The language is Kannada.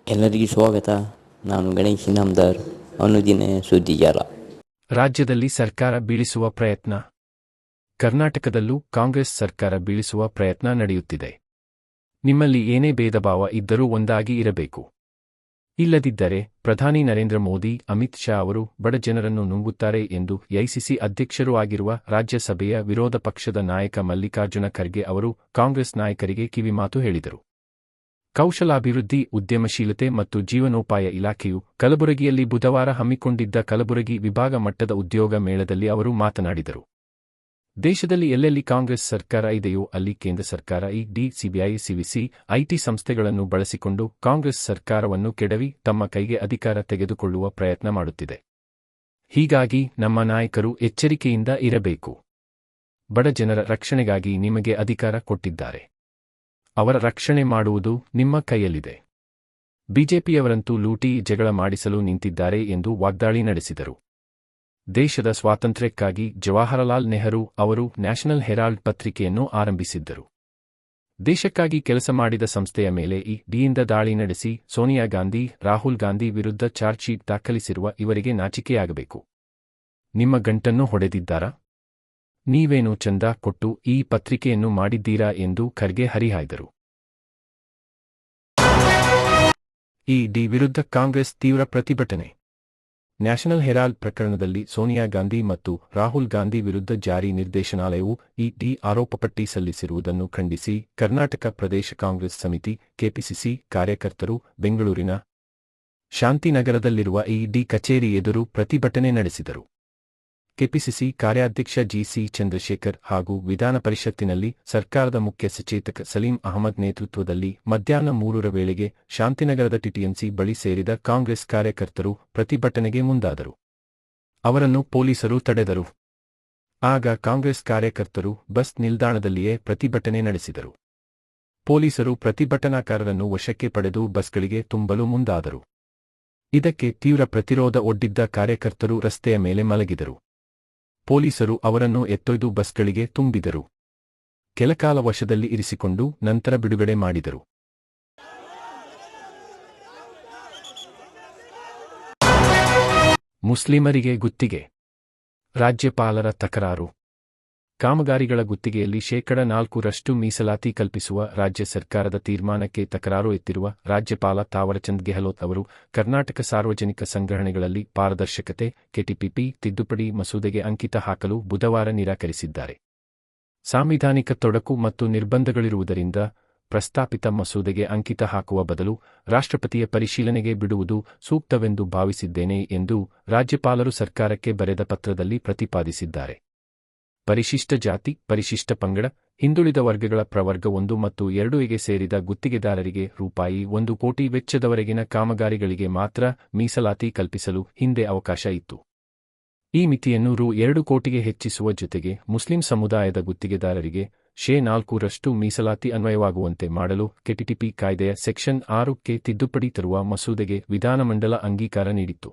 ಎಲ್ಲರಿಗೂ ಸ್ವಾಗತ. ನಾನು ಗಣೇಶ್ ಇನಾಮದಾರ್, ಅನುದಿನ ಸುದ್ದಿಜಾಲ. ರಾಜ್ಯದಲ್ಲಿ ಸರ್ಕಾರ ಬೀಳಿಸುವ ಪ್ರಯತ್ನ. ಕರ್ನಾಟಕದಲ್ಲೂ ಕಾಂಗ್ರೆಸ್ ಸರ್ಕಾರ ಬೀಳಿಸುವ ಪ್ರಯತ್ನ ನಡೆಯುತ್ತಿದೆ. ನಿಮ್ಮಲ್ಲಿ ಏನೇ ಭೇದಭಾವ ಇದ್ದರೂ ಒಂದಾಗಿ ಇರಬೇಕು. ಇಲ್ಲದಿದ್ದರೆ ಪ್ರಧಾನಿ ನರೇಂದ್ರ ಮೋದಿ, ಅಮಿತ್ ಶಾ ಅವರು ಬಡ ಜನರನ್ನು ನುಂಗುತ್ತಾರೆ ಎಂದು ಎಐಸಿಸಿ ಅಧ್ಯಕ್ಷರೂ ಆಗಿರುವ ರಾಜ್ಯಸಭೆಯ ವಿರೋಧ ಪಕ್ಷದ ನಾಯಕ ಮಲ್ಲಿಕಾರ್ಜುನ ಖರ್ಗೆ ಅವರು ಕಾಂಗ್ರೆಸ್ ನಾಯಕರಿಗೆ ಕಿವಿಮಾತು ಹೇಳಿದರು. ಕೌಶಲಾಭಿವೃದ್ಧಿ, ಉದ್ಯಮಶೀಲತೆ ಮತ್ತು ಜೀವನೋಪಾಯ ಇಲಾಖೆಯು ಕಲಬುರಗಿಯಲ್ಲಿ ಬುಧವಾರ ಹಮ್ಮಿಕೊಂಡಿದ್ದ ಕಲಬುರಗಿ ವಿಭಾಗ ಮಟ್ಟದ ಉದ್ಯೋಗ ಮೇಳದಲ್ಲಿ ಅವರು ಮಾತನಾಡಿದರು. ದೇಶದಲ್ಲಿ ಎಲ್ಲೆಲ್ಲಿ ಕಾಂಗ್ರೆಸ್ ಸರ್ಕಾರ ಇದೆಯೋ ಅಲ್ಲಿ ಕೇಂದ್ರ ಸರ್ಕಾರ ಇಡಿ, ಸಿಬಿಐ, ಸಿವಿಸಿ, ಐಟಿ ಸಂಸ್ಥೆಗಳನ್ನು ಬಳಸಿಕೊಂಡು ಕಾಂಗ್ರೆಸ್ ಸರ್ಕಾರವನ್ನು ಕೆಡವಿ ತಮ್ಮ ಕೈಗೆ ಅಧಿಕಾರ ತೆಗೆದುಕೊಳ್ಳುವ ಪ್ರಯತ್ನ ಮಾಡುತ್ತಿದೆ. ಹೀಗಾಗಿ ನಮ್ಮ ನಾಯಕರು ಎಚ್ಚರಿಕೆಯಿಂದ ಇರಬೇಕು. ಬಡ ಜನರ ರಕ್ಷಣೆಗಾಗಿ ನಿಮಗೆ ಅಧಿಕಾರ ಕೊಟ್ಟಿದ್ದಾರೆ. ಅವರ ರಕ್ಷಣೆ ಮಾಡುವುದು ನಿಮ್ಮ ಕೈಯಲ್ಲಿದೆ. ಬಿಜೆಪಿಯವರಂತೂ ಲೂಟಿ, ಜಗಳ ಮಾಡಿಸಲು ನಿಂತಿದ್ದಾರೆ ಎಂದು ವಾಗ್ದಾಳಿ ನಡೆಸಿದರು. ದೇಶದ ಸ್ವಾತಂತ್ರ್ಯಕ್ಕಾಗಿ ಜವಾಹರಲಾಲ್ ನೆಹರು ಅವರು ನ್ಯಾಷನಲ್ ಹೆರಾಲ್ಡ್ ಪತ್ರಿಕೆಯನ್ನು ಆರಂಭಿಸಿದ್ದರು. ದೇಶಕ್ಕಾಗಿ ಕೆಲಸ ಮಾಡಿದ ಸಂಸ್ಥೆಯ ಮೇಲೆ ಇಡಿಯಿಂದ ದಾಳಿ ನಡೆಸಿ ಸೋನಿಯಾ ಗಾಂಧಿ, ರಾಹುಲ್ ಗಾಂಧಿ ವಿರುದ್ಧ ಚಾರ್ಜ್ ಶೀಟ್ ದಾಖಲಿಸಿರುವ ಇವರಿಗೆ ನಾಚಿಕೆಯಾಗಬೇಕು. ನಿಮ್ಮ ಗಂಟನ್ನು ಹೊಡೆದಿದ್ದಾರಾ? ನೀವೇನು ಚಂದ ಕೊಟ್ಟು ಈ ಪತ್ರಿಕೆಯನ್ನು ಮಾಡಿದ್ದೀರಾ ಎಂದು ಖರ್ಗೆ ಹರಿಹಾಯ್ದರು. ಇಡಿ ವಿರುದ್ಧ ಕಾಂಗ್ರೆಸ್ ತೀವ್ರ ಪ್ರತಿಭಟನೆ. ನ್ಯಾಷನಲ್ ಹೆರಾಲ್ಡ್ ಪ್ರಕರಣದಲ್ಲಿ ಸೋನಿಯಾ ಗಾಂಧಿ ಮತ್ತು ರಾಹುಲ್ ಗಾಂಧಿ ವಿರುದ್ಧ ಜಾರಿ ನಿರ್ದೇಶನಾಲಯವು ಇಡಿ ಆರೋಪಪಟ್ಟಿ ಸಲ್ಲಿಸಿರುವುದನ್ನು ಖಂಡಿಸಿ ಕರ್ನಾಟಕ ಪ್ರದೇಶ ಕಾಂಗ್ರೆಸ್ ಸಮಿತಿ ಕೆಪಿಸಿಸಿ ಕಾರ್ಯಕರ್ತರು ಬೆಂಗಳೂರಿನ ಶಾಂತಿನಗರದಲ್ಲಿರುವ ಇಡಿ ಕಚೇರಿ ಎದುರು ಪ್ರತಿಭಟನೆ ನಡೆಸಿದರು. ಕೆಪಿಸಿಸಿ ಕಾರ್ಯಾಧ್ಯಕ್ಷ ಜಿಸಿ ಚಂದ್ರಶೇಖರ್ ಹಾಗೂ ವಿಧಾನ ಪರಿಷತ್ತಿನಲ್ಲಿ ಸರ್ಕಾರದ ಮುಖ್ಯ ಸಚೇತಕ ಸಲೀಂ ಅಹಮದ್ ನೇತೃತ್ವದಲ್ಲಿ ಮಧ್ಯಾಹ್ನ 3 ವೇಳೆಗೆ ಶಾಂತಿನಗರದ ಟಿಟಿಎಂಸಿ ಬಳಿ ಸೇರಿದ ಕಾಂಗ್ರೆಸ್ ಕಾರ್ಯಕರ್ತರು ಪ್ರತಿಭಟನೆಗೆ ಮುಂದಾದರು. ಅವರನ್ನು ಪೊಲೀಸರು ತಡೆದರು. ಆಗ ಕಾಂಗ್ರೆಸ್ ಕಾರ್ಯಕರ್ತರು ಬಸ್ ನಿಲ್ದಾಣದಲ್ಲಿಯೇ ಪ್ರತಿಭಟನೆ ನಡೆಸಿದರು. ಪೊಲೀಸರು ಪ್ರತಿಭಟನಾಕಾರರನ್ನು ವಶಕ್ಕೆ ಪಡೆದು ಬಸ್ಗಳಿಗೆ ತುಂಬಲು ಮುಂದಾದರು. ಇದಕ್ಕೆ ತೀವ್ರ ಪ್ರತಿರೋಧ ಒಡ್ಡಿದ್ದ ಕಾರ್ಯಕರ್ತರು ರಸ್ತೆಯ ಮೇಲೆ ಮಲಗಿದರು. ಪೊಲೀಸರು ಅವರನ್ನು ಎತ್ತೊಯ್ದು ಬಸ್ಗಳಿಗೆ ತುಂಬಿದರು. ಕೆಲಕಾಲ ವಶದಲ್ಲಿ ಇರಿಸಿಕೊಂಡು ನಂತರ ಬಿಡುಗಡೆ ಮಾಡಿದರು. ಮುಸ್ಲಿಮರಿಗೆ ಗುತ್ತಿಗೆ. ರಾಜ್ಯಪಾಲರ ತಕರಾರು. ಕಾಮಗಾರಿಗಳ ಗುತ್ತಿಗೆಯಲ್ಲಿ 4% ಮೀಸಲಾತಿ ಕಲ್ಪಿಸುವ ರಾಜ್ಯ ಸರ್ಕಾರದ ತೀರ್ಮಾನಕ್ಕೆ ತಕರಾರು ಎತ್ತಿರುವ ರಾಜ್ಯಪಾಲ ತಾವರಚಂದ್ ಗೆಹ್ಲೋಟ್ ಅವರು ಕರ್ನಾಟಕ ಸಾರ್ವಜನಿಕ ಸಂಗ್ರಹಣೆಗಳಲ್ಲಿ ಪಾರದರ್ಶಕತೆ ಕೆಟಿಪಿಪಿ ತಿದ್ದುಪಡಿ ಮಸೂದೆಗೆ ಅಂಕಿತ ಹಾಕಲು ಬುಧವಾರ ನಿರಾಕರಿಸಿದ್ದಾರೆ. ಸಾಂವಿಧಾನಿಕ ತೊಡಕು ಮತ್ತು ನಿರ್ಬಂಧಗಳಿರುವುದರಿಂದ ಪ್ರಸ್ತಾಪಿತ ಮಸೂದೆಗೆ ಅಂಕಿತ ಹಾಕುವ ಬದಲು ರಾಷ್ಟ್ರಪತಿಯ ಪರಿಶೀಲನೆಗೆ ಬಿಡುವುದು ಸೂಕ್ತವೆಂದು ಭಾವಿಸಿದ್ದೇನೆ ಎಂದು ರಾಜ್ಯಪಾಲರು ಸರ್ಕಾರಕ್ಕೆ ಬರೆದ ಪತ್ರದಲ್ಲಿ ಪ್ರತಿಪಾದಿಸಿದ್ದಾರೆ. ಪರಿಶಿಷ್ಟ ಜಾತಿ, ಪರಿಶಿಷ್ಟ ಪಂಗಡ, ಹಿಂದುಳಿದ ವರ್ಗಗಳ ಪ್ರವರ್ಗ 1 ಮತ್ತು 2ಗೆ ಸೇರಿದ ಗುತ್ತಿಗೆದಾರರಿಗೆ ₹1 ಕೋಟಿ ವೆಚ್ಚದವರೆಗಿನ ಕಾಮಗಾರಿಗಳಿಗೆ ಮಾತ್ರ ಮೀಸಲಾತಿ ಕಲ್ಪಿಸಲು ಹಿಂದೆ ಅವಕಾಶ ಇತ್ತು. ಈ ಮಿತಿಯನ್ನು ₹2 ಕೋಟಿಗೆ ಹೆಚ್ಚಿಸುವ ಜೊತೆಗೆ ಮುಸ್ಲಿಂ ಸಮುದಾಯದ ಗುತ್ತಿಗೆದಾರರಿಗೆ 4% ಮೀಸಲಾತಿ ಅನ್ವಯವಾಗುವಂತೆ ಮಾಡಲು ಕೆಟಿಪಿಪಿ ಕಾಯ್ದೆಯ ಸೆಕ್ಷನ್ 6ಕ್ಕೆ ತಿದ್ದುಪಡಿ ತರುವ ಮಸೂದೆಗೆ ವಿಧಾನಮಂಡಲ ಅಂಗೀಕಾರ ನೀಡಿತ್ತು.